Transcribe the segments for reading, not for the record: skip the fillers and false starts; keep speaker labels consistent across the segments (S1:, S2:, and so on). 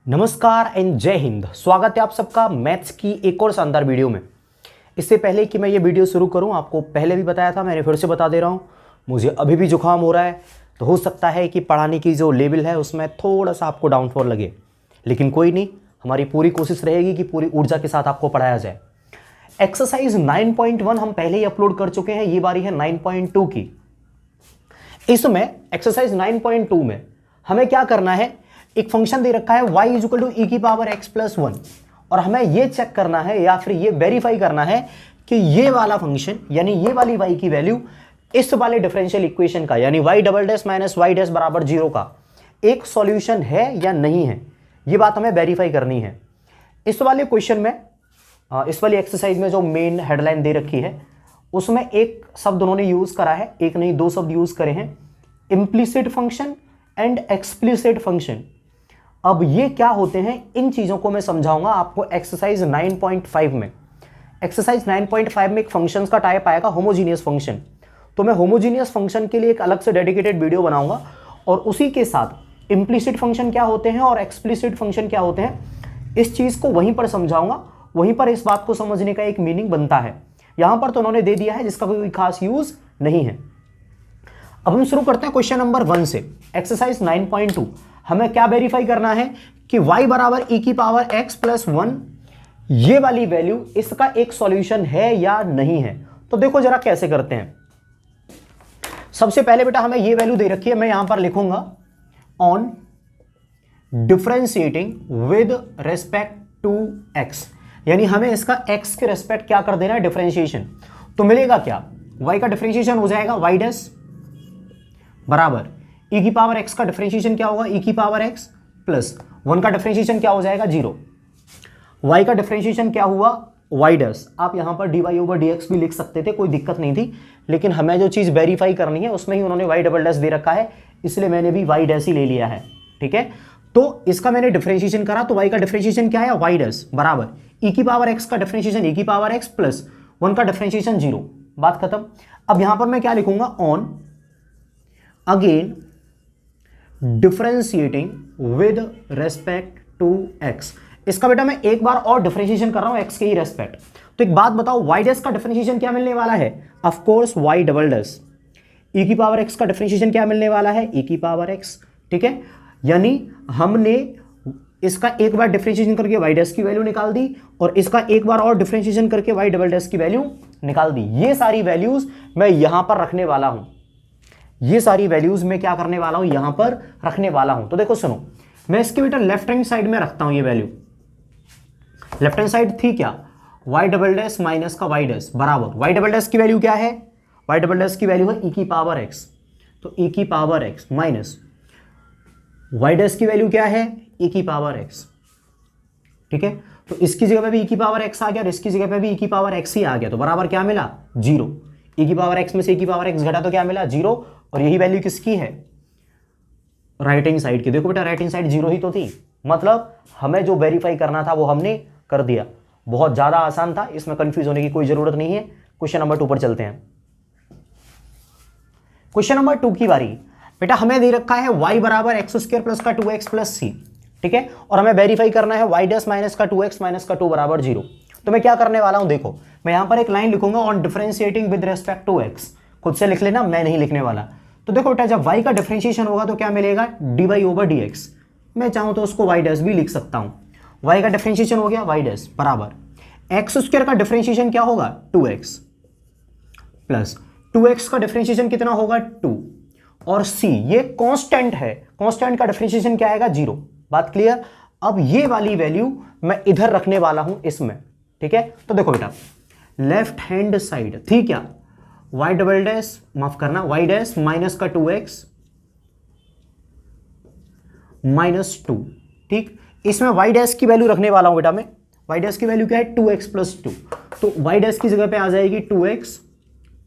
S1: नमस्कार एंड जय हिंद। स्वागत है आप सबका मैथ्स की एक और शानदार वीडियो में। इससे पहले कि मैं ये वीडियो शुरू करूं, आपको पहले भी बताया था, मैंने फिर से बता दे रहा हूं, मुझे अभी भी जुकाम हो रहा है, तो हो सकता है कि पढ़ाने की जो लेवल है उसमें थोड़ा सा आपको डाउनफॉल लगे, लेकिन कोई नहीं, हमारी पूरी कोशिश रहेगी कि पूरी ऊर्जा के साथ आपको पढ़ाया जाए। एक्सरसाइज 9.1 हम पहले ही अपलोड कर चुके हैं, ये बारी है 9.2 की। इसमें एक्सरसाइज 9.2 में हमें क्या करना है, एक फंक्शन दे रखा है y इज इक्वल टू ई की पावर x प्लस 1, और हमें ये चेक करना है या फिर ये वेरीफाई करना है कि ये वाला फंक्शन यानी ये वाली y की वैल्यू इस वाले डिफरेंशियल इक्वेशन का यानी y double dash minus y dash बराबर 0 का एक सॉल्यूशन है या नहीं है। ये बात हमें वेरीफाई करनी है। इस वाले क्वेश्चन में, इस वाली एक्सरसाइज में जो मेन हेडलाइन दे रखी है उसमें एक शब्द उन्होंने यूज करा है, एक नहीं दो शब्द यूज करे हैं, implicit function and explicit function. अब ये क्या होते हैं, इन चीजों को मैं समझाऊंगा आपको एक्सरसाइज 9.5 में। एक्सरसाइज 9.5 में एक फंक्शंस का टाइप आएगा होमोजीनियस फंक्शन, तो मैं होमोजीनियस फंक्शन के लिए एक अलग से डेडिकेटेड वीडियो बनाऊंगा और उसी के साथ इम्प्लिसिट फंक्शन क्या होते हैं और एक्सप्लिसिट फंक्शन क्या होते हैं, इस चीज को वहीं पर समझाऊंगा। वहीं पर इस बात को समझने का एक मीनिंग बनता है। यहां पर तो उन्होंने दे दिया है जिसका कोई खास यूज नहीं है। अब हम शुरू करते हैं क्वेश्चन नंबर 1 से। एक्सरसाइज 9.2 हमें क्या वेरीफाई करना है कि y बराबर e की पावर x प्लस 1 ये वाली वैल्यू इसका एक सॉल्यूशन है या नहीं है। तो देखो जरा कैसे करते हैं। सबसे पहले बेटा हमें ये वैल्यू दे रखी है, मैं यहां पर लिखूंगा on differentiating with respect to x, यानी हमें इसका x के रेस्पेक्ट क्या कर देना है, डिफरेंशिएशन। तो मिलेगा क्या, y का डिफरेंशिएशन हो जाएगा y डैश बराबर e की पावर x का डिफरेंशिएशन क्या होगा, e की पावर x प्लस 1 का डिफरेंशिएशन क्या हो जाएगा, 0। y का डिफरेंशिएशन क्या हुआ, y डैश। आप यहां पर dy ओवर dx भी लिख सकते थे, कोई दिक्कत नहीं थी, लेकिन हमें जो चीज वेरीफाई करनी है उसमें ही उन्होंने y डबल डैश दे रखा है, इसलिए मैंने भी y डैश ही ले लिया है। ठीक है, तो इसका मैंने डिफरेंशिएशन करा, तो y का डिफरेंशिएशन क्या है, y डैश बराबर e की पावर x का डिफरेंशिएशन e की पावर x प्लस 1 का डिफरेंशिएशन 0। बात खत्म। अब यहां पर मैं क्या लिखूंगा, on again differentiating with respect to x। इसका बेटा मैं एक बार और डिफरेंशिएशन कर रहा हूं x के ही रेस्पेक्ट। तो एक बात बताओ, y डैश का डिफरेंशिएशन क्या मिलने वाला है, of course y double dash. e की पावर x का डिफरेंशिएशन क्या मिलने वाला है, e की पावर x। ठीक है, यानी हमने इसका एक बार डिफरेंशिएशन करके y डैश की वैल्यू निकाल दी और इसका एक बार और डिफरेंशिएशन करके y डबल डैश की वैल्यू निकाल दी। ये सारी वैल्यूज मैं यहां पर रखने वाला हूं, ये सारी वैल्यूज मैं क्या करने वाला हूं, यहां पर रखने वाला हूं। तो देखो सुनो, मैं इसके बेटा लेफ्ट हैंड साइड में रखता हूं ये वैल्यू। लेफ्ट हैंड साइड थी क्या, y डबल डैश माइनस का y डैश बराबर, y डबल डैश की वैल्यू क्या है, y डबल डैश की वैल्यू है e की पावर x, तो e की power x minus y dash की वैल्यू क्या है, e की पावर x। ठीक है, तो इसकी जगह पे भी e की पावर x आ गया और इसकी जगह पे भी e की पावर x ही आ गया, तो बराबर क्या मिला, 0। e की पावर x में से e की पावर x घटा तो क्या मिला, 0। और यही वैल्यू किसकी है, राइट हैंड साइड की। देखो बेटा राइट हैंड साइड 0 ही तो थी, मतलब हमें जो वेरीफाई करना था वो हमने कर दिया। बहुत ज्यादा आसान था, इसमें कंफ्यूज होने की कोई जरूरत नहीं है। क्वेश्चन नंबर 2 पर चलते हैं। क्वेश्चन नंबर 2 की बारी। बेटा हमें दे रखा है y बराबर एक्स स्क्वायर प्लस का 2x प्लस सी। ठीक है, और हमें वेरीफाई करना है y डैश माइनस का 2x माइनस का 2 बराबर 0। तो मैं क्या करने वाला हूं, देखो मैं यहां पर एक लाइन लिखूंगा on differentiating with respect to x। खुद से लिख लेना, मैं नहीं लिखने वाला। तो देखो बेटा जब y का डिफरेंशिएशन होगा तो क्या मिलेगा, dy ओवर dx। मैं चाहूं तो उसको y डैश भी लिख सकता हूं। y का डिफरेंशिएशन हो गया y डैश बराबर एक्स स्क्वायर का डिफरेंशिएशन क्या होगा, 2x प्लस 2x का डिफरेंशिएशन कितना होगा, 2, और c ये कांस्टेंट है, कांस्टेंट का डिफरेंशिएशन क्या आएगा, 0। बात क्लियर। अब ये वाली वैल्यू मैं इधर रखने वाला हूं इसमें। ठीक है, तो देखो बेटा लेफ्ट हैंड साइड थी क्या, y डबल डैश, माफ करना y डैश माइनस का 2x माइनस 2। ठीक, इसमें y डैश की वैल्यू रखने वाला हूं बेटा मैं। y डैश की वैल्यू क्या है, 2x प्लस 2, तो y डैश की जगह पे आ जाएगी 2x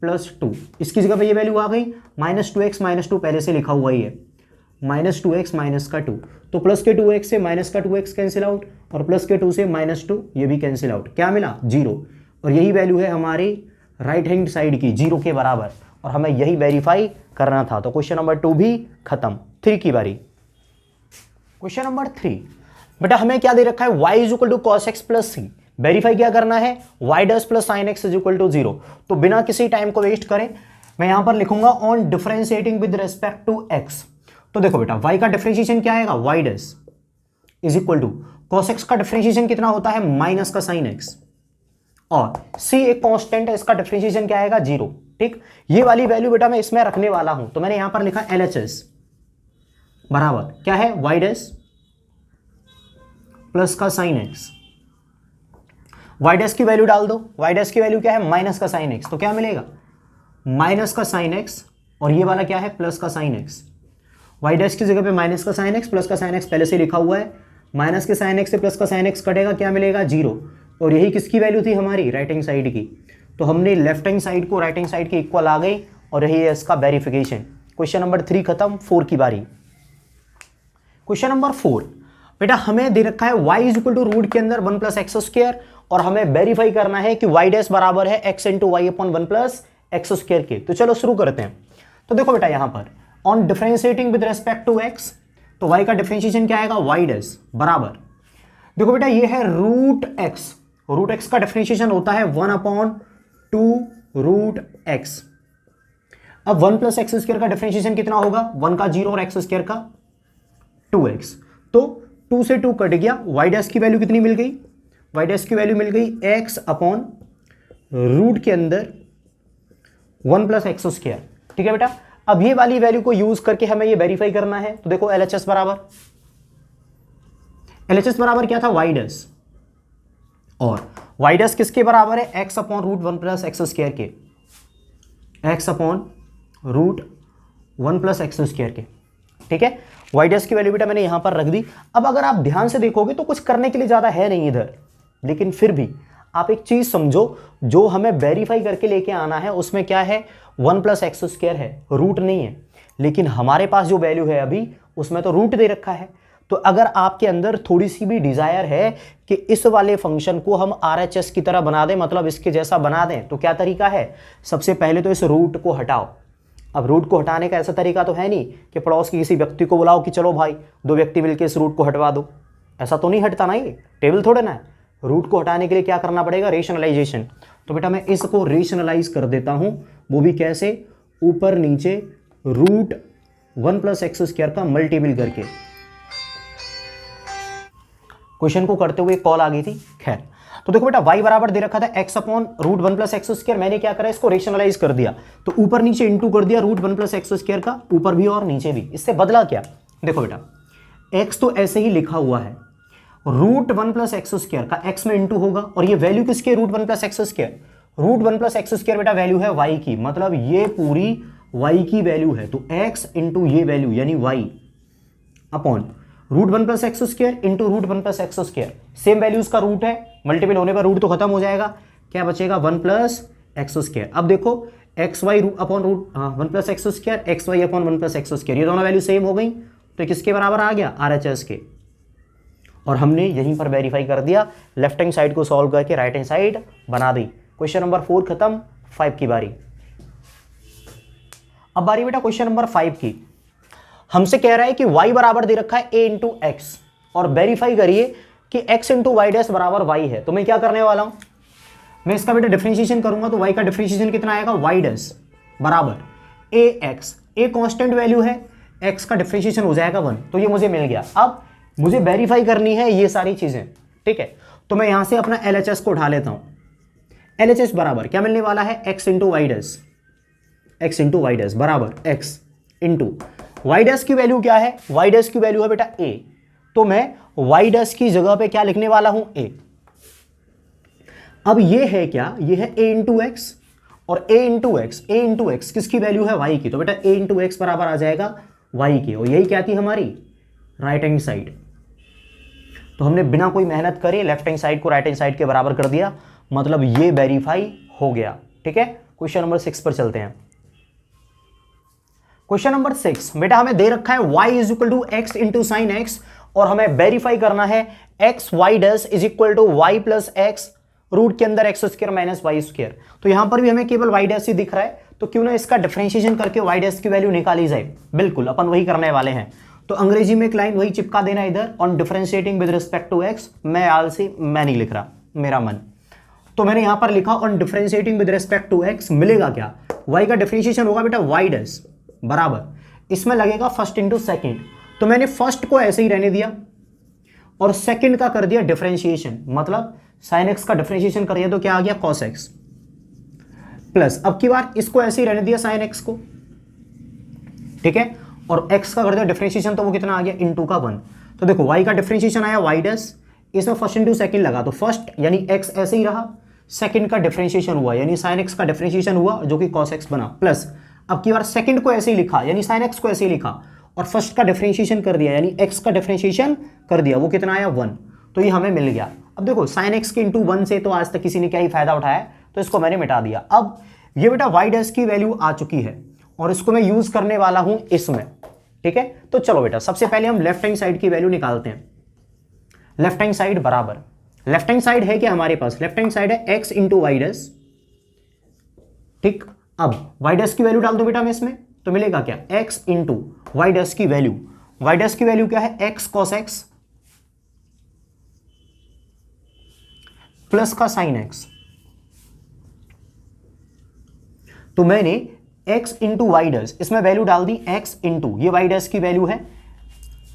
S1: प्लस 2। इसकी जगह पे ये वैल्यू आ गई माइनस 2x माइनस 2, पहले से लिखा हुआ ही है, माइनस 2x माइनस का 2। तो प्लस के 2x से माइनस का 2x कैंसिल आउट और प्लस के 2 से माइनस 2 ये भी कैंसिल आउट। क्या मिला, 0। और यही वैल्यू है हमारी राइट हैंड साइड की, 0 के बराबर, और हमें यही वेरीफाई करना था। तो क्वेश्चन नंबर 2 भी खत्म। 3 की बारी। क्वेश्चन नंबर 3, बेटा हमें क्या दे रखा है, y is equal to cos x plus c. Verify क्या करना है, y dash plus sine x is equal to 0। तो बिना किसी टाइम को वेस्ट करें मैं यहां पर लिखूंगा on differentiating with respect to x। तो देखो बेटा y का डिफरेंशिएशन क्या आएगा, y dash is equal to cos x का डिफरेंशिएशन कितना होता है, माइनस का साइन एक्स, और c एक कांस्टेंट है, इसका डिफरेंशिएशन क्या आएगा, 0। ठीक, ये वाली वैल्यू बेटा मैं इसमें रखने वाला हूं, तो मैंने यहां पर लिखा LHS बराबर क्या है, y डैश प्लस का साइन एक्स। y डैश की वैल्यू डाल दो, y डैश की वैल्यू क्या है, माइनस का साइन एक्स, तो क्या मिलेगा, माइनस का साइन एक्स, और ये वाला क्या है, प्लस का साइन एक्स। y डैश की जगह पे माइनस का साइन एक्स, प्लस का साइन एक्स पहले से लिखा हुआ है, माइनस के साइन एक्स से प्लस का साइन एक्स कटेगा, क्या मिलेगा, 0। और यही किसकी वैल्यू थी, हमारी राइट हैंड साइड की। तो हमने लेफ्ट हैंड साइड को राइट हैंड साइड के इक्वल आ गई, और यही है इसका वेरिफिकेशन। क्वेश्चन नंबर 3 खत्म, 4 की बारी। क्वेश्चन नंबर 4, बेटा हमें दे रखा है y is equal to root के अंदर 1 प्लस एक्स स्क्वायर, और हमें वेरीफाई करना है कि y डैश बराबर है x into Y upon 1 plus x square के। तो चलो शुरू करते हैं। तो देखो बेटा यहां पर on differentiating with respect to x, तो y का डिफरेंशिएशन क्या आएगा, y डैश बराबर, देखो बेटा ये है रूट x का डिफरेंशिएशन होता है 1 अपॉन 2 रूट x। अब 1 प्लस एक्स स्क्वायर का डिफरेंशिएशन कितना होगा, 1 का 0 और एक्स स्क्वायर का 2x, तो 2 से 2 कट गया, y डैश की वैल्यू कितनी मिल गई, y डैश की वैल्यू मिल गई x अपॉन रूट के अंदर 1 प्लस एक्स स्क्वायर। ठीक है बेटा, अब ये वाली वैल्यू को यूज करके हमें ये वेरीफाई करना है। तो देखो LHS बराबर क्या था, y डैश, और y डैश किसके बराबर है, x upon root 1 plus x square के, x upon root 1 plus x square के। ठीक है, y डैश की वैल्यू बेटा मैंने यहां पर रख दी। अब अगर आप ध्यान से देखोगे तो कुछ करने के लिए ज्यादा है नहीं इधर, लेकिन फिर भी आप एक चीज समझो, जो हमें वेरीफाई करके लेके आना है उसमें क्या है, 1 प्लस एक्स स्क्वायर है, रूट नहीं है। लेकिन हमारे पास जो वैल्यू है अभी उसमें तो रूट दे रखा है। तो अगर आपके अंदर थोड़ी सी भी डिजायर है कि इस वाले फंक्शन को हम RHS की तरह बना दें, मतलब इसके जैसा बना दें, तो क्या तरीका है, सबसे पहले तो इस रूट को हटाओ। अब रूट को हटाने का ऐसा तरीका तो है नहीं कि पड़ोस के किसी व्यक्ति को बुलाओ कि चलो भाई 2 व्यक्ति मिलकर इस रूट को हटवा दो, ऐसा तो नहीं हटता ना, ये टेबल थोड़े ना है। रूट को हटाने के लिए क्या करना पड़ेगा, रेशनलाइजेशन। तो बेटा मैं इसको रेशनलाइज कर देता हूं, वो भी कैसे, ऊपर नीचे रूट 1 प्लस एक्स स्क्वायर का मल्टीपल करके। क्वेश्चन को करते हुए कॉल आ गई थी, खैर। तो देखो बेटा y बराबर दे रखा था x upon root 1 plus x square, मैंने क्या करा, इसको रेशनलाइज कर दिया, तो ऊपर नीचे इंटू कर दिया रूट 1 प्लस एक्स स्क्वायर का, ऊपर भी और नीचे भी। इससे बदला क्या, देखो बेटा x तो ऐसे ही लिखा हुआ है, रूट 1 प्लस एक्स स्क्वायर का x में इंटू होगा, और ये वैल्यू किसके, root 1 plus x square, root 1 plus x square बेटा वैल्यू है y की, मतलब ये पूरी y की वैल्यू है। तो x इंटू ये वैल्यू यानी y upon root 1 plus x square into root 1 plus x square, same values का रूट है, मल्टीपल होने पर रूट तो खत्म हो जाएगा, क्या बचेगा, 1 प्लस एक्स स्क्वायर। अब देखो x y upon root 1 plus x square, x y upon 1 plus x square, ये दोनों वैल्यू सेम हो गई, तो किसके बराबर आ गया, RHS के। और हमने यहीं पर वेरीफाई कर दिया, लेफ्ट हैंड साइड को सॉल्व करके राइट हैंड साइड बना दी। क्वेश्चन नंबर 4 खत्म, 5 की बारी। अब बारी बेटा क्वेश्चन नंबर 5 की। हमसे कह रहा है कि y बराबर दे रखा है a इंटू एक्स, और वेरीफाई करिए कि x इंटू वाई डैश बराबर y है। तो मैं क्या करने वाला हूं, मैं इसका बेटा डिफरेंशिएशन करूंगा, तो y का डिफरेंशिएशन कितना आएगा, y डैश बराबर ax, a कांस्टेंट वैल्यू है, x का डिफरेंशिएशन हो जाएगा 1, तो ये मुझे मिल गया। अब मुझे वेरीफाई करनी है ये सारी चीजें, ठीक है। तो मैं यहां से अपना LHS को उठा लेता हूं। LHS बराबर क्या मिलने वाला है, x into y dash, x into y dash बराबर x इंटू वाई डैश की वैल्यू क्या है, वाई डैश की वैल्यू है बेटा a, तो मैं वाई डैश की जगह पे क्या लिखने वाला हूं, a। अब ये है क्या, ये है a इंटू एक्स, और a इंटू एक्स किसकी वैल्यू है, y की, तो बेटा a इंटू एक्स बराबर आ जाएगा y की, और यही क्या थी हमारी राइट हैंड साइड। तो हमने बिना कोई मेहनत करे लेफ्ट हैंड साइड को राइट हैंड साइड के बराबर कर दिया, मतलब ये वेरीफाई हो गया। ठीक है, क्वेश्चन नंबर 6 पर चलते हैं। क्वेश्चन नंबर 6 बेटा हमें दे रखा है y is equal to x into sine x, और हमें वेरीफाई करना है x y dash is equal to y plus x root के अंदर x square minus y square. तो यहां पर भी हमें केवल वाई डैश ही दिख रहा है, तो क्यों ना इसका डिफरेंशिएशन करके वाई डैश की वैल्यू निकाली जाए। बिल्कुल अपन वही करने वाले हैं। तो अंग्रेजी में एक लाइन वही चिपका देना इधर, on differentiating with respect to x. मैं आलसी, मैं नहीं लिख रहा, मेरा मन। तो मैंने यहां पर लिखा on differentiating with respect to x, मिलेगा क्या, y का डिफरेंशिएशन होगा बेटा y डैश बराबर, इसमें लगेगा फर्स्ट इंटू सेकेंड। तो मैंने फर्स्ट को ऐसे ही रहने दिया और सेकंड का कर दिया डिफरेंशिएशन, मतलब साइन एक्स का डिफरेंशिएशन कर दिया तो क्या आ गया कॉस एक्स, प्लस अब की बार इसको ऐसे ही रहने दिया साइन एक्स को, ठीक है, और x का कर दिया डिफरेंशिएशन तो वो कितना आ गया इनटू का 1। तो देखो y का डिफरेंशिएशन आया y डैश, इसमें फर्स्ट इंटू सेकंड लगा तो फर्स्ट यानी x ऐसे ही रहा, सेकंड का डिफरेंशिएशन हुआ यानी साइन एक्स का डिफरेंशिएशन हुआ जो कि कॉस एक्स बना, प्लस अब की बार सेकंड को ऐसे ही लिखा यानी साइन एक्स को ऐसे ही लिखा और फर्स्ट का डिफरेंशिएशन कर दिया यानी x का डिफरेंशिएशन कर दिया, वो कितना आया 1। तो ये हमें मिल गया। अब देखो साइन एक्स के इंटू 1 से तो आज तक किसी ने क्या ही फायदा उठाया, तो इसको मैंने मिटा दिया। अब ये बेटा y डैश की वैल्यू आ चुकी है और इसको मैं यूज करने वाला हूं इसमें, ठीक है। तो चलो बेटा सबसे पहले हम लेफ्ट हैंड साइड की वैल्यू निकालते हैं। लेफ्ट हैंड साइड बराबर, लेफ्ट हैंड साइड है क्या हमारे पास, लेफ्ट हैंड साइड है x इंटू वाई डैश, ठीक। अब y डैश की वैल्यू डाल दो बेटा मैं इसमें, तो मिलेगा क्या x इंटू वाई डैश की वैल्यू, वाई डैश की वैल्यू क्या है x कॉस x प्लस का साइन x। तो मैंने x इंटू वाई डैश इसमें वैल्यू डाल दी x इंटू, ये वाई डैश की वैल्यू है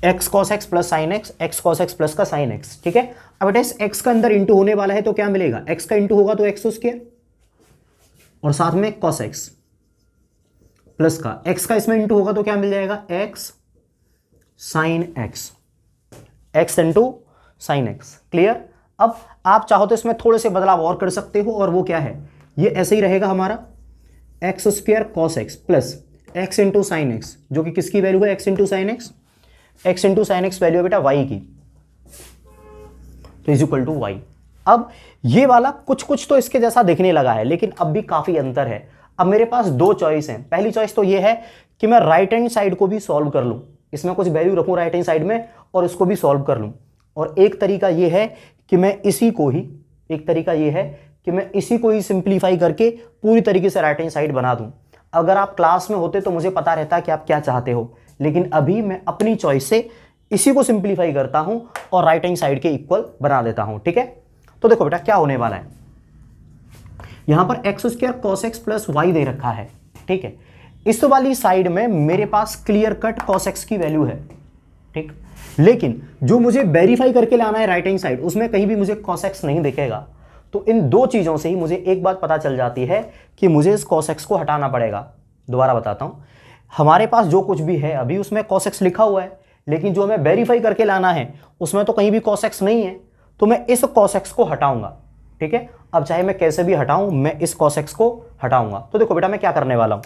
S1: x cos x plus sign x, x cos x plus का साइन x, ठीक है। अब बेटा इस x का अंदर इंटू होने वाला है तो क्या मिलेगा, x का इंटू होगा तो x स्क्वायर और साथ में cos x प्लस का x का इसमें इंटू होगा तो क्या मिल जाएगा x sine x, x into sine x, clear. अब आप चाहो तो इसमें थोड़े से बदलाव और कर सकते हो और वो क्या है, ये ऐसे ही रहेगा हमारा x square cos x plus x into sine x, जो कि किसकी वैल्यू है x into sine x, x into sine x value है बेटा y की, तो इज इक्वल टू y। अब ये वाला कुछ कुछ तो इसके जैसा दिखने लगा है लेकिन अब भी काफी अंतर है। अब मेरे पास दो चॉइस हैं, पहली चॉइस तो ये है कि मैं राइट हैंड साइड को भी सॉल्व कर लूं, इसमें कुछ वैल्यू रखूं राइट हैंड साइड में और इसको भी सॉल्व कर लूं, और एक तरीका ये है कि मैं इसी को ही, एक तरीका ये है कि मैं इसी को ही सिंप्लीफाई करके पूरी तरीके से राइट हैंड साइड बना दूं। अगर आप क्लास में होते तो मुझे पता रहता कि आप क्या चाहते हो, लेकिन अभी मैं अपनी चॉइस से इसी को सिंप्लीफाई करता हूं और राइट हैंड साइड के इक्वल बना देता हूं, ठीक है। तो देखो बेटा क्या होने वाला है, यहां पर x square cos x plus why they रखा है, ठीक है। इस वाली साइड में मेरे पास क्लियर कट कॉस एक्स की वैल्यू है, ठीक, लेकिन जो मुझे वेरीफाई करके लाना है राइट हैंड साइड उसमें कहीं भी मुझे कॉस एक्स नहीं दिखेगा। तो इन दो चीजों से ही मुझे एक बात पता चल जाती है कि मुझे इस कॉस एक्स को हटाना पड़ेगा। दोबारा बताता हूं, हमारे पास जो कुछ भी है अभी उसमें cos x लिखा हुआ है, लेकिन जो हमें वेरीफाई करके लाना है उसमें तो कहीं भी cos x नहीं है, तो मैं इस cos x को हटाऊंगा, ठीक है। अब चाहे मैं कैसे भी हटाऊं, मैं इस cos x को हटाऊंगा। तो देखो बेटा मैं क्या करने वाला हूं,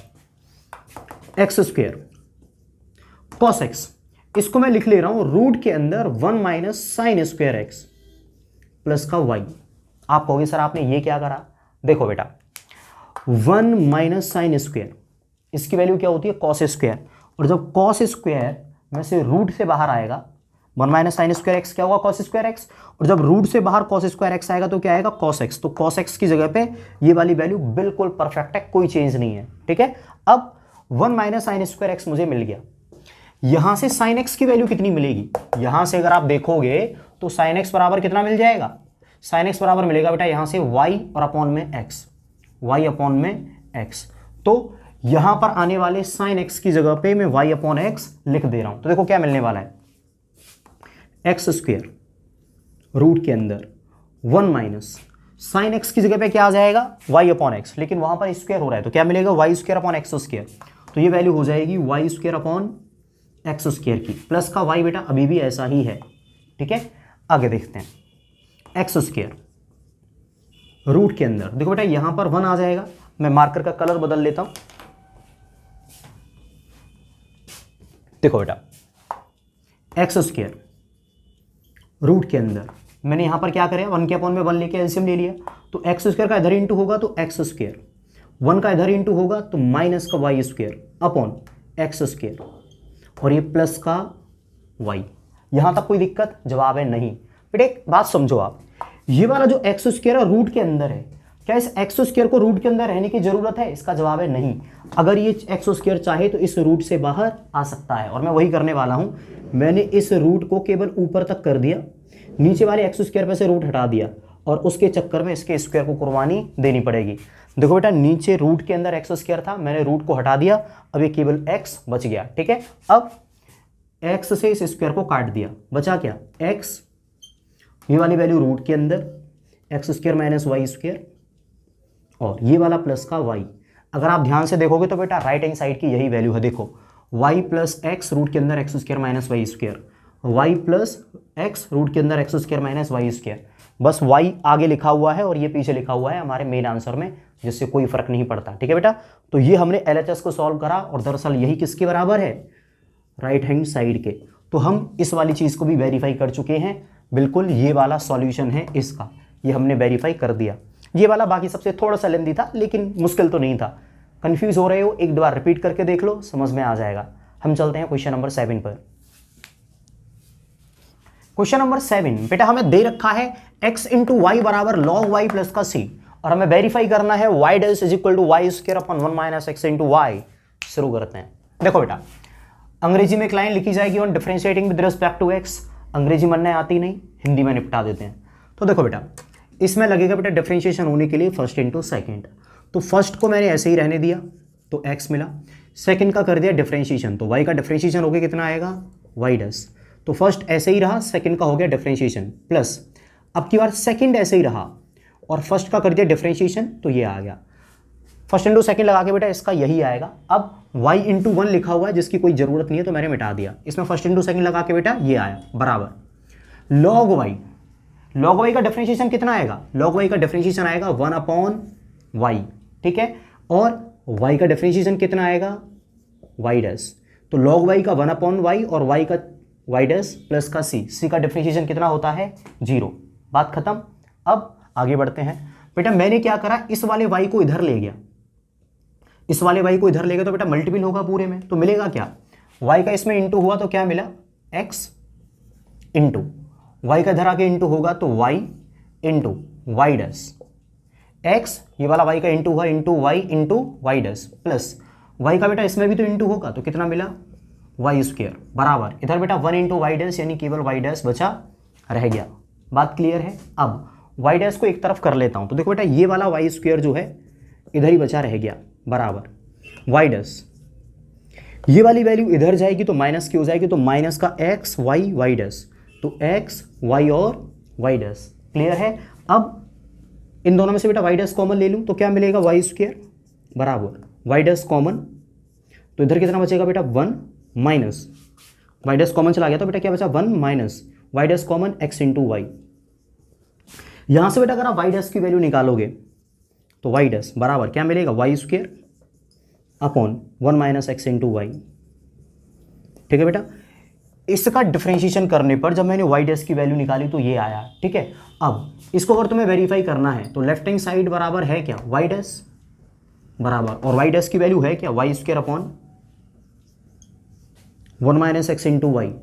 S1: एक्स स्क्वायर cos x, इसको मैं लिख ले रहा हूं रूट के अंदर 1 minus sine square x plus का y। आप कहोगे सर आपने ये क्या करा, देखो बेटा 1 माइनस साइन स्क्वायर, इसकी वैल्यू क्या होती है कॉस स्क्वायर, और जब कॉस स्क्वायर में से रूट से बाहर आएगा 1 माइनस साइन स्क्वायर एक्स क्या होगा कॉस स्क्वायर एक्स, और जब रूट से बाहर कॉस स्क्वायर एक्स आएगा तो क्या आएगा कॉस एक्स। तो कॉस एक्स की जगह पे ये वाली वैल्यू बिल्कुल परफेक्ट है, कोई चेंज नहीं है, ठीक है। अब 1 माइनस साइन स्क्वायर एक्स मुझे मिल गया, यहां से साइन एक्स की वैल्यू कितनी मिलेगी, यहां से अगर आप देखोगे तो साइन एक्स बराबर कितना मिल जाएगा, साइन एक्स बराबर मिलेगा बेटा यहां से y और अपॉन में x, y अपॉन में x। तो यहां पर आने वाले साइन x की जगह पे मैं y अपॉन x लिख दे रहा हूं। तो देखो क्या मिलने वाला है, एक्स स्क्वायर रूट के अंदर 1 माइनस साइन x की जगह पे क्या आ जाएगा y अपॉन x, लेकिन वहां पर स्क्वायर हो रहा है तो क्या मिलेगा y square upon x square. तो ये वैल्यू हो जाएगी y square upon x square की, प्लस का y बेटा अभी भी ऐसा ही है, ठीक है। आगे देखते हैं, एक्स स्क्वायर रूट के अंदर, देखो बेटा यहां पर 1 आ जाएगा, मैं मार्कर का कलर बदल लेता हूं। देखो बेटा एक्स स्क्वायर रूट के अंदर मैंने यहां पर क्या करें 1 के अपॉन में 1 लेके एलसीएम ले लिया, तो एक्स स्क्वायर का इधर इंटू होगा तो एक्स स्क्वायर, 1 का इधर इंटू होगा तो माइनस का y square upon x square, और ये प्लस का वाई। यहां तक कोई दिक्कत, जवाब है नहीं। बेटा एक बात समझो आप, ये वाला जो एक्स स्क्वायर रूट के अंदर है क्या इस एक्स स्क्वायर को रूट के अंदर रहने की जरूरत है? इसका जवाब है नहीं। अगर ये एक्स स्क्वायर चाहे तो इस रूट से बाहर आ सकता है, और मैं वही करने वाला हूं। मैंने इस रूट को केवल ऊपर तक कर दिया, नीचे वाले एक्स स्क्वायर पे से रूट हटा दिया, और उसके चक्कर में इसके स्क्वायर को कुर्बानी देनी पड़ेगी। देखो बेटा, नीचे रूट के अंदर एक्स स्क्वायर था, मैंने रूट को हटा दिया, अब ये केवल एक्स बच गया। ठीक है, अब एक्स से इस स्क्वायर को काट दिया, बचा क्या? एक्स, ये वाली वैल्यू रूट के अंदर, x square minus y square, और ये वाला प्लस का वाई। अगर आप ध्यान से देखोगे तो बेटा राइट हैंड साइड की यही वैल्यू है। देखो, वाई प्लस एक्स रूट के अंदर x square minus y square, y plus x root के अंदर x square minus y square. बस वाई आगे लिखा हुआ है और ये पीछे लिखा हुआ है हमारे मेन आंसर में, जिससे कोई फर्क नहीं पड़ता। ठीक है बेटा, तो ये हमने LHS को सॉल्व करा, और दरअसल यही किसके बराबर है? राइट हैंड साइड के। तो हम इस वाली चीज़ को भी वेरीफाई कर चुके हैं। बिल्कुल ये वाला सॉल्यूशन है इसका, ये हमने वेरीफाई कर दिया। ये वाला बाकी सबसे थोड़ा सा लेंदी था, लेकिन मुश्किल तो नहीं था। कंफ्यूज हो रहे हो, एक बार रिपीट करके देख लो, समझ में आ जाएगा। हम चलते हैं क्वेश्चन नंबर 7 पर। क्वेश्चन नंबर 7 बेटा हमें दे रखा है x इंटू वाई बराबर log y प्लस का c, और हमें वेरीफाई करना है y dash is equal to y square upon 1 minus x into y. शुरू करते हैं। देखो बेटा, अंग्रेजी में एक लाइन लिखी जाएगी on differentiating with respect to x। अंग्रेजी मनने आती नहीं, हिंदी में निपटा देते हैं। तो देखो बेटा, इसमें लगेगा बेटा डिफरेंशिएशन होने के लिए फर्स्ट इंटू सेकेंड। तो फर्स्ट को मैंने ऐसे ही रहने दिया तो x मिला, सेकंड का कर दिया डिफरेंशिएशन, तो y का डिफरेंशिएशन हो गया कितना आएगा? y dash. तो फर्स्ट ऐसे ही रहा, सेकंड का हो गया डिफरेंशिएशन प्लस, अब की बार सेकंड ऐसे ही रहा और फर्स्ट का कर दिया डिफरेंशिएशन, तो ये आ गया। फर्स्ट इंटू सेकंड लगा के बेटा इसका यही आएगा। अब y इंटू 1 लिखा हुआ है जिसकी कोई जरूरत नहीं है, तो मैंने मिटा दिया। इसमें फर्स्ट इंटू सेकंड लगा के बेटा ये आया बराबर log y। log y का डिफरेंशिएशन कितना आएगा? log y का डिफरेंशिएशन आएगा 1 अपॉन y। ठीक है, और y का डिफरेंशिएशन कितना आएगा? y dash. तो log y का 1 अपॉन y और y का y डैश प्लस का c का डिफरेंशिएशन कितना होता है? 0। बात खत्म। अब आगे बढ़ते हैं। बेटा मैंने क्या करा, इस वाले y को इधर ले गया, इस वाले y को इधर ले गया, तो बेटा मल्टीपल होगा पूरे में, तो मिलेगा क्या? y का इसमें इंटू हुआ तो क्या मिला? x इंटू y का इधर आके इंटू होगा तो y into y dash, x ये वाला y का इंटू हुआ into y into y dash plus y का बेटा इसमें भी तो इंटू होगा, तो कितना मिला? y स्क्वायर बराबर इधर बेटा 1 इंटू वाई डैश, यानी केवल y डैश बचा रह गया। बात क्लियर है? अब y डैश को एक तरफ कर लेता हूं, तो देखो बेटा ये वाला y स्क्वायर जो है इधर ही बचा रह गया बराबर y डैश। ये वाली वैल्यू इधर जाएगी तो माइनस की हो जाएगी, तो माइनस का x y y डैश, तो x y और y डैश। क्लियर है? अब इन दोनों में से बेटा y डैश कॉमन ले लूं तो क्या मिलेगा? y स्क्वायर बराबर y डैश कॉमन, तो इधर कितना बचेगा बेटा? 1 माइनस y डैश कॉमन चला गया तो बेटा क्या बचा? 1 minus y dash common x into y. यहां से बेटा अगर आप y डैश की वैल्यू निकालोगे तो y डैश बराबर क्या मिलेगा? y square upon 1 minus x into y. ठीक है बेटा, इसका डिफरेंशिएशन करने पर जब मैंने y डैश की वैल्यू निकाली तो ये आया। ठीक है, अब इसको अगर तुम्हें वेरीफाई करना है तो लेफ्ट हैंड साइड बराबर है क्या? y डैश बराबर, और y डैश की वैल्यू है क्या? y square upon 1 minus x into y,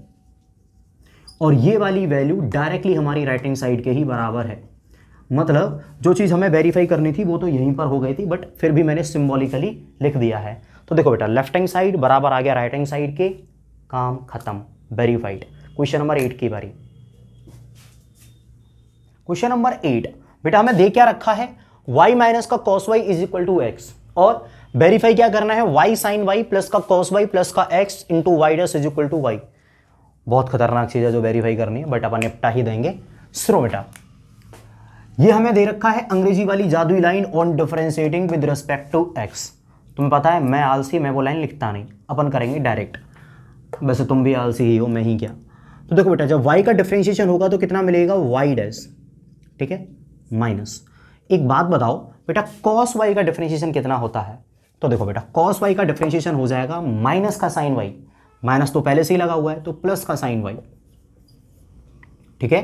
S1: और ये वाली वैल्यू डायरेक्टली हमारी राइट हैंड साइड के ही बराबर है। मतलब जो चीज़ हमें वेरीफाई करनी थी वो तो यहीं पर हो गई थी, बट फिर भी मैंने सिंबॉलिकली लिख दिया है। तो देखो बेटा लेफ्ट हैंड साइड बराबर आ गया राइट हैंड साइड के, काम खत्म, वेरीफाइड। क्वेश्चन नंबर 8 की बारी। क्वेश्चन नंबर 8 बेटा हमें दे क्या रखा है? y माइनस का cos y is equal to x, और वेरीफाई क्या करना है? y साइन y प्लस का cos y प्लस का x into y dash is equal to y. बहुत खतरनाक चीज़ है जो वेरीफाई करनी है, बट अपन निपटा ही देंगे। सुनो बेटा, ये हमें दे रखा है अंग्रेजी वाली जादुई line on differentiating with respect to x। तुम्हें पता है मैं आलसी, मैं वो लाइन लिखता नहीं, अपन करेंगे डायरेक्ट। वैसे तुम भी आलसी ही हो, मैं ही क्या। तो देखो बेटा जब y का डिफरेंशिएशन होगा तो कितना मिलेगा? y dash. ठीक है, माइनस। एक बात बताओ बेटा, cos y का डिफरेंशिएशन कितना होता है? तो देखो बेटा cos y का डिफरेंशिएशन हो जाएगा माइनस का साइन y, माइनस तो पहले से ही लगा हुआ है, तो प्लस का साइन y। ठीक है,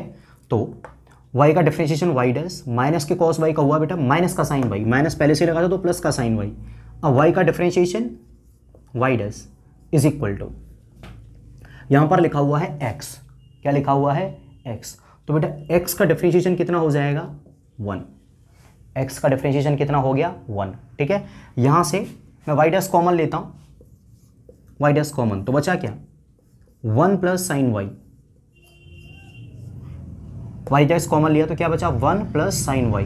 S1: तो y का डिफरेंशिएशन y डैश, माइनस के cos y का हुआ बेटा माइनस का साइन y, माइनस पहले से लगा था तो प्लस का साइन y। अब y का differentiation y dash is equal to, यहां पर लिखा हुआ है x। क्या लिखा हुआ है? x। तो बेटा x का डिफरेंशिएशन कितना हो जाएगा? 1। x का डिफरेंशिएशन कितना हो गया 1, ठीक है। यहां से मैं y डैश कॉमन लेता हूं, y डैश कॉमन, तो बचा क्या 1 plus sine y dash common लिया तो क्या बचा 1 plus sine y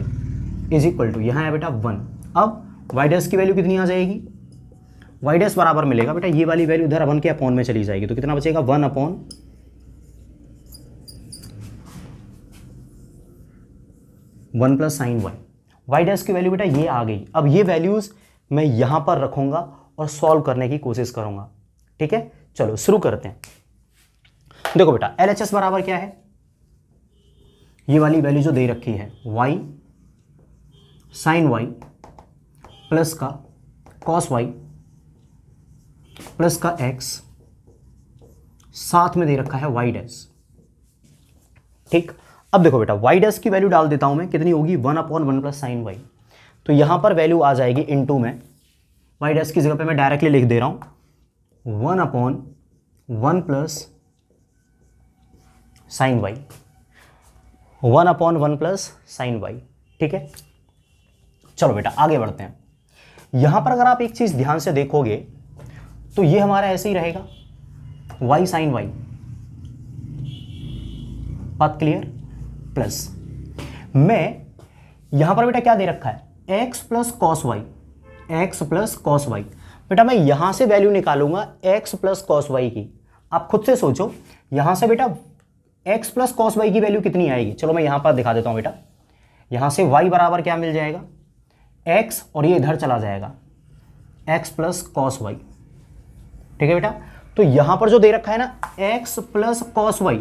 S1: is equal to, यहां है बेटा 1। अब y डैश की वैल्यू कितनी आ जाएगी, y डैश बराबर मिलेगा बेटा, ये वाली वैल्यू इधर 1 के अपॉन में चली जाएगी, तो कितना बचेगा 1 upon 1 plus sine y dash की वैल्यू बेटा ये आ गई। अब ये वैल्यूज मैं यहां पर रखूंगा और सॉल्व करने की कोशिश करूंगा, ठीक है। चलो शुरू करते हैं। देखो बेटा LHS बराबर क्या है, ये वाली वैल्यू जो दे रखी है y साइन y प्लस का कॉस y प्लस का x, साथ में दे रखा है y डैश, ठीक। अब देखो बेटा y डैश की वैल्यू डाल देता हूं मैं, कितनी होगी 1 अपॉन 1 प्लस साइन y, तो यहां पर वैल्यू आ जाएगी इनटू में y डैश की जगह पे मैं डायरेक्टली लिख दे रहा हूं 1 upon 1 plus sine y, 1 upon 1 plus sine y, ठीक है। चलो बेटा आगे बढ़ते हैं। यहां पर अगर आप एक चीज ध्यान से देखोगे तो ये हमारा ऐसे ही रहेगा y साइन y, बात क्लियर, प्लस मैं यहां पर बेटा क्या दे रखा है x plus cos y, x plus cos y, बेटा मैं यहां से वैल्यू निकालूंगा x प्लस कॉस y की। आप खुद से सोचो यहां से बेटा x प्लस कॉस y की वैल्यू कितनी आएगी, चलो मैं यहां पर दिखा देता हूं बेटा। यहां से y बराबर क्या मिल जाएगा x, और ये इधर चला जाएगा x प्लस कॉस y, ठीक है बेटा। तो यहां पर जो दे रखा है ना x plus cos y,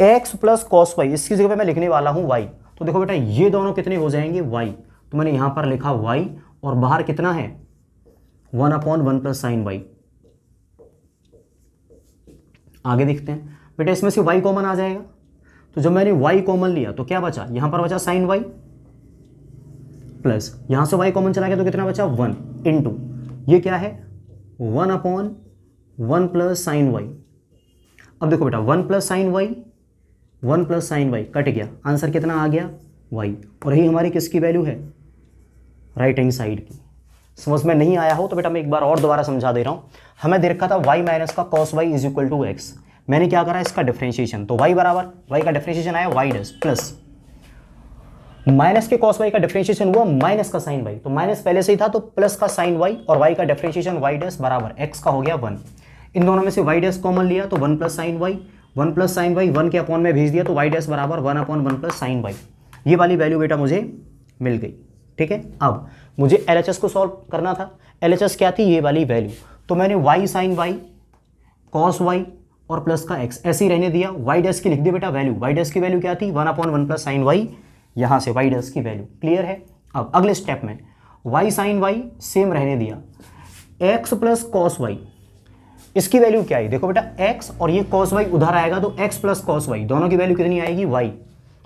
S1: x plus cos y, इसकी जगह पे मैं लिखने वाला हूं y। तो देखो बेटा ये दोनों कितने हो जाएंगे y, तो मैंने यहां पर लिखा y, और बाहर कितना है 1 अपॉन 1 प्लस साइन y। आगे देखते हैं बेटा, इसमें से y कॉमन आ जाएगा, तो जब मैंने y कॉमन लिया तो क्या बचा, यहां पर बचा साइन y, प्लस यहां से y कॉमन चला गया तो कितना बचा 1 इंटू, ये क्या है 1 अपॉन 1 प्लस साइन y। अब देखो बेटा 1 plus sine y, 1 plus sine y cut गया, आंसर कितना आ गया y, और यही हमारी किसकी वैल्यू है राइट हैंड साइड की। समझ में नहीं आया हो तो बेटा मैं एक बार और दोबारा समझा दे रहा हूं। हमें दे रखा था y माइनस का cos y is equal to x, मैंने क्या करा इसका डिफरेंशिएशन, तो y बराबर y का डिफरेंशिएशन आया y डैश प्लस माइनस के कॉस y का डिफरेंशिएशन हुआ माइनस का साइन y, तो माइनस पहले से ही था तो प्लस का साइन y, और y का डिफरेंशिएशन y डैश बराबर x का हो गया 1। इन दोनों में से y डैश कॉमन लिया तो 1 plus sine y, 1 plus sine y 1 के अपॉन में भेज दिया तो y डैश बराबर 1 अपॉन 1 प्लस साइन y। ये वाली वैल्यू बेटा मुझे मिल गई, ठीक है। अब मुझे LHS को सॉल्व करना था, LHS क्या थी ये वाली वैल्यू, तो मैंने y sine y cos y और प्लस का x ऐसे ही रहने दिया, y डैश की लिख दी बेटा वैल्यू, y डैश की वैल्यू क्या थी 1 अपॉन 1 प्लस साइन y, यहां से y डैश की वैल्यू क्लियर है। अब अगले स्टेप में y साइन y सेम रहने दिया, x प्लस कॉस y, इसकी वैल्यू क्या है देखो बेटा x, और ये cos y उधर आएगा तो x प्लस कॉस y, दोनों की वैल्यू कितनी आएगी y,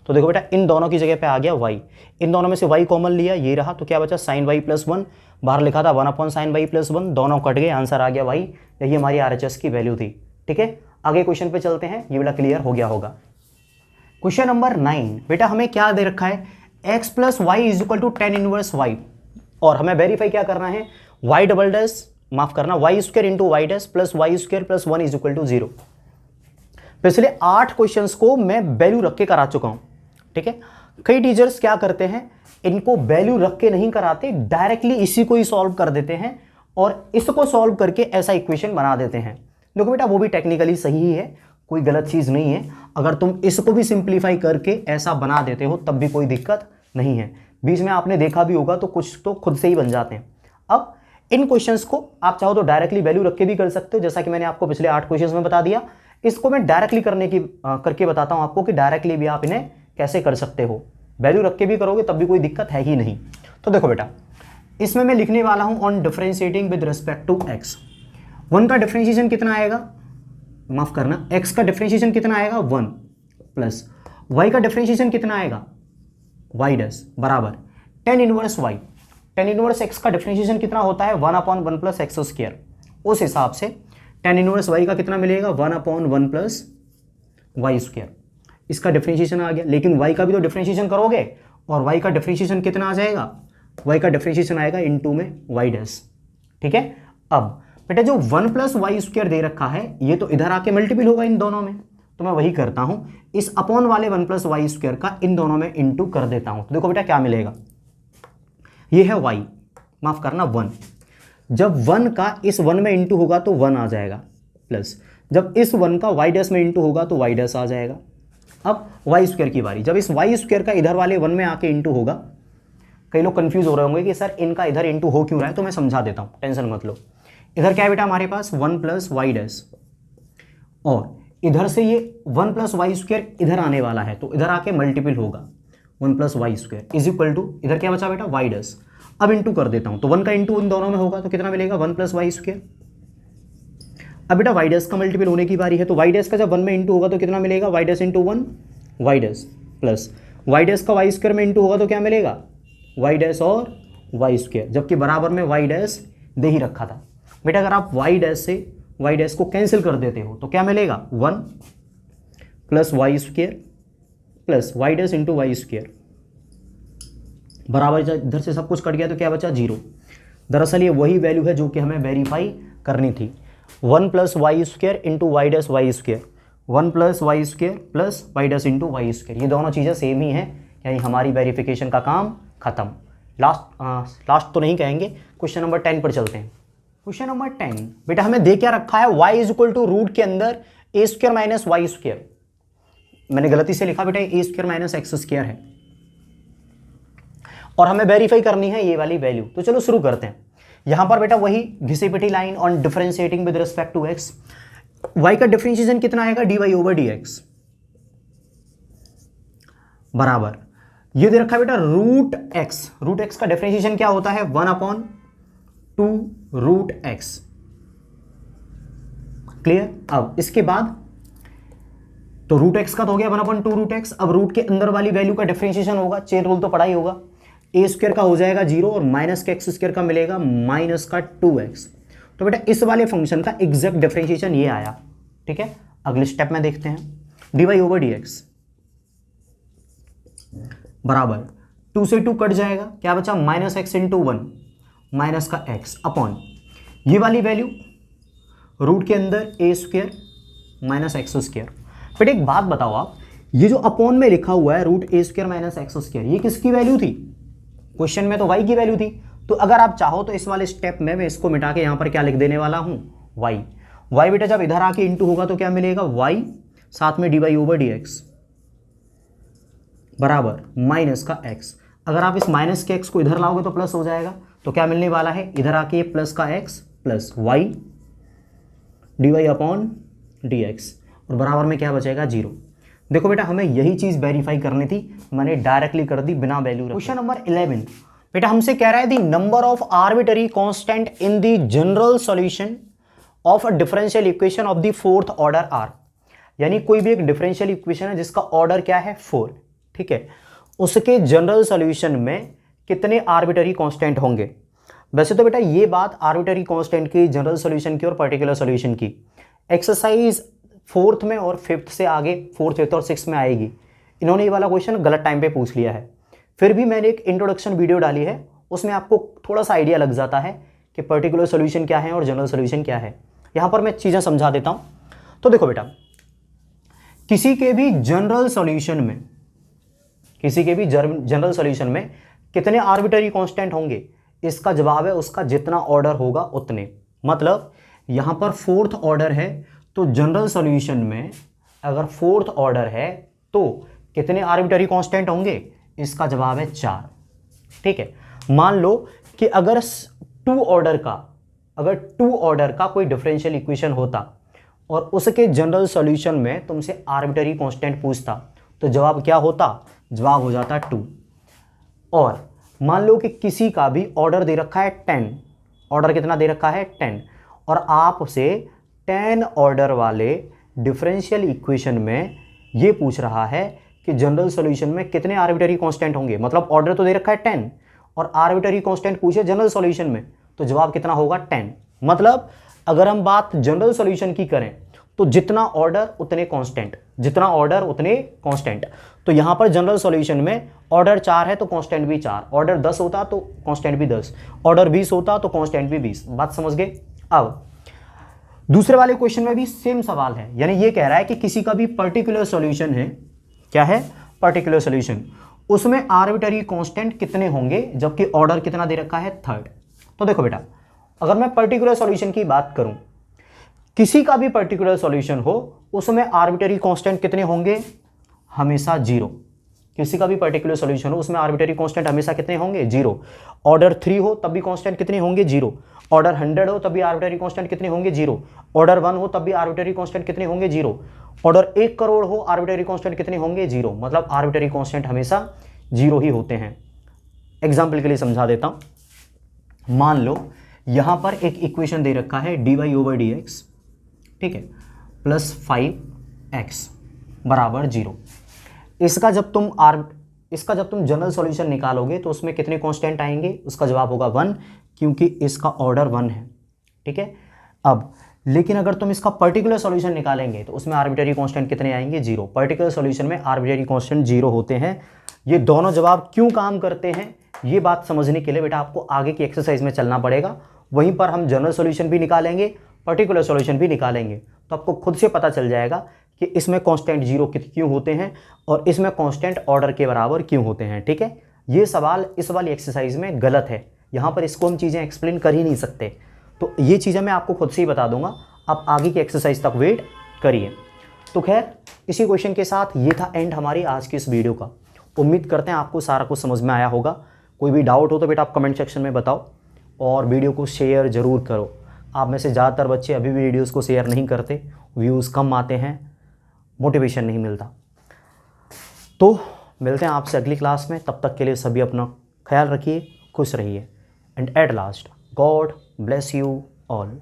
S1: तो देखो बेटा इन दोनों की जगह पे आ गया y, इन दोनों में से y कॉमन लिया ये रहा, तो क्या बचा साइन y प्लस 1, बाहर लिखा था 1 अपॉन साइन y प्लस 1, दोनों कट गए, आंसर आ गया y, यही हमारी RHS की वैल्यू थी, ठीक है। आगे क्वेश्चन पे चलते हैं, ये बेटा क्लियर हो गया होगा। क्वेश्चन नंबर 9, बेटा हमें क्या दे रखा है x plus y is equal to ten inverse y, और हमें वेरीफाई क्या करना है y डबल डैश, माफ करना y square into y dash plus y square plus 1 is equal to 0। पिछले 8 क्वेश्चंस को मैं वैल्यू रख के करा चुका हूं, ठीक है। कई टीचर्स क्या करते हैं इनको वैल्यू रख के नहीं कराते, डायरेक्टली इसी को ही सॉल्व कर देते हैं और इसको सॉल्व करके ऐसा इक्वेशन बना देते हैं। देखो बेटा वो भी टेक्निकली सही ही है, कोई गलत चीज नहीं है, अगर तुम इसको भी सिंप्लीफाई करके ऐसा बना देते हो तब भी कोई दिक्कत नहीं है। बीच में आपने देखा भी होगा तो कुछ तो खुद से ही बन जाते हैं। अब इन क्वेश्चंस को आप चाहो तो डायरेक्टली वैल्यू रख के भी कर सकते हो, जैसा कि मैंने आपको पिछले 8 क्वेश्चंस में बता दिया। इसको मैं डायरेक्टली करके बताता हूं आपको कि डायरेक्टली भी आप इन्हें कैसे कर सकते हो, वैल्यू रख के भी करोगे तब भी कोई दिक्कत है ही नहीं। तो देखो बेटा इसमें मैं लिखने वाला हूं on differentiating with respect to x, 1 का डिफरेंशिएशन कितना आएगा, माफ करना x का डिफरेंशिएशन कितना आएगा 1 प्लस y का डिफरेंशिएशन कितना आएगा y डैश बराबर tan inverse y, tan inverse x का डिफरेंशिएशन कितना होता है 1 अपॉन 1 प्लस एक्स स्क्वायर, उस हिसाब से टेन इनवर्स y का कितना मिलेगा 1 अपॉन 1 प्लस वाई स्क्वायर, इसका डिफरेंशिएशन आ गया। लेकिन y का भी तो डिफरेंशिएशन करोगे और y का डिफरेंशिएशन कितना आ जाएगा, y का डिफरेंशिएशन आएगा इनटू में y डैश। ठीक है, अब बेटा जो 1 प्लस वाई स्क्वायर दे रखा है ये तो इधर आके मल्टीपल होगा इन दोनों में, तो मैं वही करता हूं, इस अपॉन वाले 1 प्लस वाई स्क्वायर का इन दोनों में इनटू कर देता हूं। तो देखो बेटा क्या मिलेगा, ये है y, माफ करना 1, जब 1 का इस 1 में इंटू होगा तो 1 आ जाएगा, प्लस जब इस 1 का y डैश में इंटू होगा तो y डैश आ जाएगा। अब y स्क्वायर की बारी, जब इस y स्क्वायर का इधर वाले 1 में आके इंटू होगा, कई लोग कंफ्यूज हो रहे होंगे कि सर इनका इधर इंटू हो क्यों रहा है, तो मैं समझा देता हूँ, टेंशन मत लो। इधर क्या है बेटा हमारे पास 1 प्लस वाई डैश, और इधर से ये 1 प्लस वाई स्क्वायर इधर आने वाला है तो इधर आके मल्टीपल होगा, 1 plus y square is equal to, इधर क्या बचा बेटा वाई डैश। अब इंटू कर देता हूँ, तो 1 का इंटू इन दोनों में होगा तो कितना मिलेगा 1 प्लस वाई स्क्वायर। अब बेटा वाई डैश का मल्टीपल होने की बारी है, तो वाई डैश का जब 1 में इंटू होगा तो कितना मिलेगा y dash into 1 y dash, plus y dash का वाई स्क्वायर में इंटू होगा तो क्या मिलेगा वाई डैश और वाई स्क्वायर, जबकि बराबर में वाई डैश दे ही रखा था। बेटा अगर आप वाई डैश से वाई डैश को कैंसिल कर देते हो तो क्या मिलेगा 1 plus y square plus y dash into y square, बराबर इधर से सब कुछ कट गया तो क्या बचा 0। दरअसल ये वही वैल्यू है जो कि हमें वेरीफाई करनी थी, 1 plus y square into y dash y square, 1 plus y square plus y dash into y square, ये दोनों चीज़ें सेम ही हैं, यानी हमारी वेरिफिकेशन का काम खत्म। लास्ट तो नहीं कहेंगे, क्वेश्चन नंबर 10 पर चलते हैं। क्वेश्चन नंबर 10 बेटा हमें दे क्या रखा है, y is equal to root के अंदर a square minus y square, मैंने गलती से लिखा बेटा a square minus x square है, और हमें वेरीफाई करनी है ये वाली वैल्यू। तो चलो शुरू करते हैं। यहां पर बेटा वही घिसी पिटी line on differentiating with respect to x, y का डिफरेंशिएशन कितना आएगा dy ओवर dx, बराबर ये दे रखा है बेटा रूट x का डिफरेंशिएशन क्या होता है 1/2 रूट x, क्लियर। अब इसके बाद तो रूट x का तो हो गया 1/2 रूट x, अब रूट के अंदर वाली वैल्यू का डिफरेंशिएशन होगा, चेन रूल तो पढ़ा ही होगा, ए स्क्वायर का हो जाएगा 0 और माइनस के एक्स स्क्वायर का मिलेगा माइनस का 2x। तो बेटा इस वाले फंक्शन का एग्जैक्ट डिफरेंशिएशन ये आया, ठीक है। अगले स्टेप में देखते हैं, dy ओवर dx बराबर 2 से 2 कट जाएगा, क्या बचा माइनस एक्स इंटू 1 माइनस का x अपॉन ये वाली वैल्यू रूट के अंदर a square minus x square. बेटा एक बात बताओ आप, ये जो अपॉन में लिखा हुआ है रूट ए स्क्वायर माइनस एक्स स्क्वायर, ये किसकी वैल्यू थी, क्वेश्चन में तो y की वैल्यू थी। तो अगर आप चाहो तो इस वाले स्टेप में मैं इसको मिटा के यहां पर क्या लिख देने वाला हूं y बेटा जब इधर आके इंटू होगा तो क्या मिलेगा y साथ में dy ओवर dx बराबर माइनस का x। अगर आप इस माइनस के x को इधर लाओगे तो प्लस हो जाएगा, तो क्या मिलने वाला है इधर आके ये प्लस का x plus y dy upon dx, और बराबर में क्या बचेगा 0। देखो बेटा हमें यही चीज वेरीफाई करनी थी, मैंने डायरेक्टली कर दी बिना वैल्यू। क्वेश्चन नंबर 11 बेटा हमसे कह रहा है the number of arbitrary constant in the general solution of a differential equation of the fourth order are, यानी कोई भी एक डिफरेंशियल इक्वेशन है जिसका ऑर्डर क्या है 4, ठीक है, उसके जनरल सॉल्यूशन में कितने आर्बिटरी कांस्टेंट होंगे। वैसे तो बेटा ये बात आर्बिटरी कांस्टेंट की, जनरल सॉल्यूशन की और पर्टिकुलर सॉल्यूशन की एक्सरसाइज 4th में और 5th से आगे 4th, 5th और 6th में आएगी। इन्होंने ये वाला क्वेश्चन गलत टाइम पे पूछ लिया है, फिर भी मैंने एक इंट्रोडक्शन वीडियो डाली है, उसमें आपको थोड़ा सा आइडिया लग जाता है कि पर्टिकुलर सॉल्यूशन क्या है और जनरल सॉल्यूशन क्या है। यहाँ पर मैं चीज़ें समझा देता हूँ। तो देखो बेटा किसी के भी जनरल सॉल्यूशन में कितने आर्बिटरी कांस्टेंट होंगे, इसका जवाब है उसका जितना ऑर्डर होगा उतने। मतलब यहाँ पर 4th ऑर्डर है तो जनरल सॉल्यूशन में अगर 4th ऑर्डर है तो कितने आर्बिटरी कांस्टेंट होंगे, इसका जवाब है 4, ठीक है। मान लो कि अगर 2 ऑर्डर का कोई डिफरेंशियल इक्वेशन होता और उसके जनरल सॉल्यूशन में तुमसे आर्बिटरी कांस्टेंट पूछता तो जवाब क्या होता, जवाब हो जाता 2। और मान लो कि किसी का भी ऑर्डर दे रखा है 10, ऑर्डर कितना दे रखा है 10, और आपसे 10 ऑर्डर वाले डिफरेंशियल इक्वेशन में ये पूछ रहा है कि जनरल सॉल्यूशन में कितने आर्बिटरी कांस्टेंट होंगे। मतलब ऑर्डर तो दे रखा है 10 और आर्बिटरी कांस्टेंट पूछे जनरल सॉल्यूशन में, तो जवाब कितना होगा 10। मतलब अगर हम बात जनरल सॉल्यूशन की करें तो जितना ऑर्डर उतने कांस्टेंट, जितना ऑर्डर उतने कांस्टेंट। तो यहां पर जनरल सॉल्यूशन में ऑर्डर 4 है तो कांस्टेंट भी 4, ऑर्डर 10 होता तो कांस्टेंट भी 10, ऑर्डर 20 होता तो कांस्टेंट भी 20। बात समझ गए। अब दूसरे वाले क्वेश्चन में भी सेम सवाल है, यानी ये कह रहा है कि किसी का भी पर्टिकुलर सॉल्यूशन है, क्या है, पर्टिकुलर सॉल्यूशन, उसमें आर्बिटरी कांस्टेंट कितने होंगे जबकि ऑर्डर कितना दे रखा है, थर्ड। तो देखो बेटा, अगर मैं पर्टिकुलर सॉल्यूशन की बात करूं, किसी का भी पर्टिकुलर सॉल्यूशन हो उसमें आर्बिटरी कांस्टेंट कितने होंगे, हमेशा 0। किसी का भी पर्टिकुलर सॉल्यूशन हो उसमें आर्बिटरी कांस्टेंट हमेशा कितने होंगे, 0। ऑर्डर 3 हो तब भी कांस्टेंट कितने होंगे, 0। ऑर्डर 100 हो तब भी आर्बिटरी कांस्टेंट कितने होंगे, 0। ऑर्डर 1 हो तब भी आर्बिटरी कांस्टेंट कितने होंगे, 0। ऑर्डर 1 करोड़ हो आर्बिटरी कांस्टेंट कितने होंगे, 0। मतलब आर्बिटरी कांस्टेंट हमेशा 0 ही होते हैं। एग्जाम्पल के लिए समझा देता हूं, मान लो यहां पर एक इक्वेशन दे रखा है dy/dx, ठीक है, प्लस 5x बराबर 0। इसका जब तुम जनरल सॉल्यूशन निकालोगे तो उसमें कितने कांस्टेंट आएंगे, उसका जवाब होगा 1, क्योंकि इसका ऑर्डर 1 है, ठीक है। अब लेकिन अगर तुम इसका पर्टिकुलर सॉल्यूशन निकालेंगे तो उसमें आर्बिटरी कांस्टेंट कितने आएंगे, 0। पर्टिकुलर सॉल्यूशन में आर्बिटरी कांस्टेंट 0 होते हैं। ये दोनों जवाब क्यों काम करते हैं, ये बात समझने के लिए बेटा आपको आगे की एक्सरसाइज में चलना पड़ेगा। वहीं पर हम जनरल सॉल्यूशन भी निकालेंगे, पर्टिकुलर सॉल्यूशन भी निकालेंगे, तो आपको खुद से पता चल जाएगा कि इसमें कांस्टेंट 0 क्यों होते हैं और इसमें कांस्टेंट ऑर्डर के बराबर क्यों होते हैं, ठीक है। ये सवाल इस वाली एक्सरसाइज में गलत है, यहाँ पर इसको हम चीज़ें एक्सप्लेन कर ही नहीं सकते, तो ये चीज़ें मैं आपको खुद से ही बता दूंगा। आप आगे की एक्सरसाइज तक वेट करिए। तो खैर, इसी क्वेश्चन के साथ ये था एंड हमारी आज की इस वीडियो का। उम्मीद करते हैं आपको सारा कुछ समझ में आया होगा। कोई भी डाउट हो तो बेटा आप कमेंट सेक्शन में बताओ और वीडियो को शेयर ज़रूर करो। आप में से ज़्यादातर बच्चे अभी भी वीडियोस को शेयर नहीं करते, व्यूज़ कम आते हैं, मोटिवेशन नहीं मिलता। तो मिलते हैं आपसे अगली क्लास में, तब तक के लिए सभी अपना ख्याल रखिए, खुश रहिए and at last God bless you all.